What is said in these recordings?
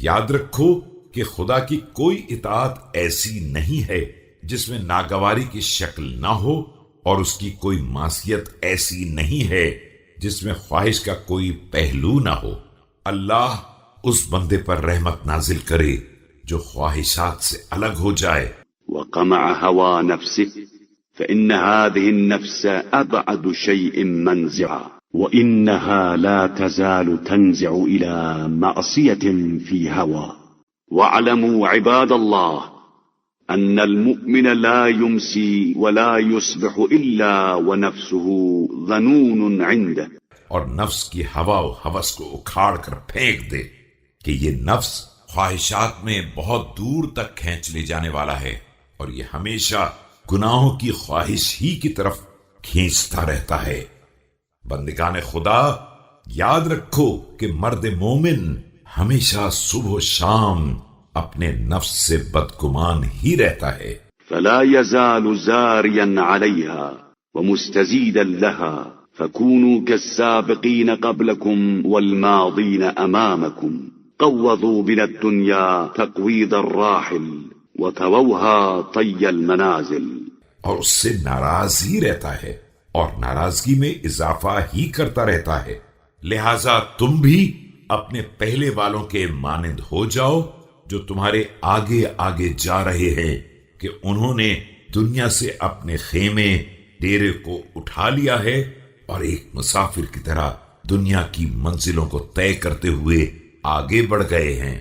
یاد رکھو کہ خدا کی کوئی اطاعت ایسی نہیں ہے جس میں ناگواری کی شکل نہ ہو، اور اس کی کوئی معصیت ایسی نہیں ہے جس میں خواہش کا کوئی پہلو نہ ہو۔ اللہ اس بندے پر رحمت نازل کرے جو خواہشات سے الگ ہو جائے۔ وقمع هوى نفسه فإن هذه النفس أبعد شيء منزعا وإنها لا تزال تنزع إلى معصية في هوى. واعلموا عباد الله أن المؤمن لا يمسي ولا يصبح إلا ونفسه ظنون عنده. اور نفس کی ہوا و ہوس کو اکھاڑ کر پھینک دے کہ یہ نفس خواہشات میں بہت دور تک کھینچ لے جانے والا ہے، اور یہ ہمیشہ گناہوں کی خواہش ہی کی طرف کھینچتا رہتا ہے۔ بندگان خدا، یاد رکھو کہ مرد مومن ہمیشہ صبح و شام اپنے نفس سے بدگمان ہی رہتا ہے۔ فلا يزال زاريا عليها ومستزيدا لها فكونوا كالسابقين قبلكم والماضين أمامكم قوضوا من الدنيا تقويض الراحل وتووها طي المنازل. اور اس سے ناراض ہی رہتا ہے اور ناراضگی میں اضافہ ہی کرتا رہتا ہے، لہذا تم بھی اپنے پہلے والوں کے مانند ہو جاؤ جو تمہارے آگے آگے جا رہے ہیں کہ انہوں نے دنیا سے اپنے خیمے ڈیرے کو اٹھا لیا ہے اور ایک مسافر کی طرح دنیا کی منزلوں کو طے کرتے ہوئے آگے بڑھ گئے ہیں۔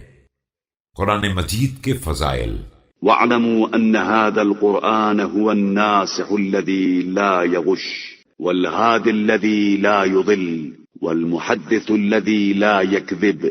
قرآن مجید کے فضائل۔ واعلموا أن هذا القرآن هو الناصح الذي لا يغش والهادي الذي لا يضل والمحدث الذي لا يكذب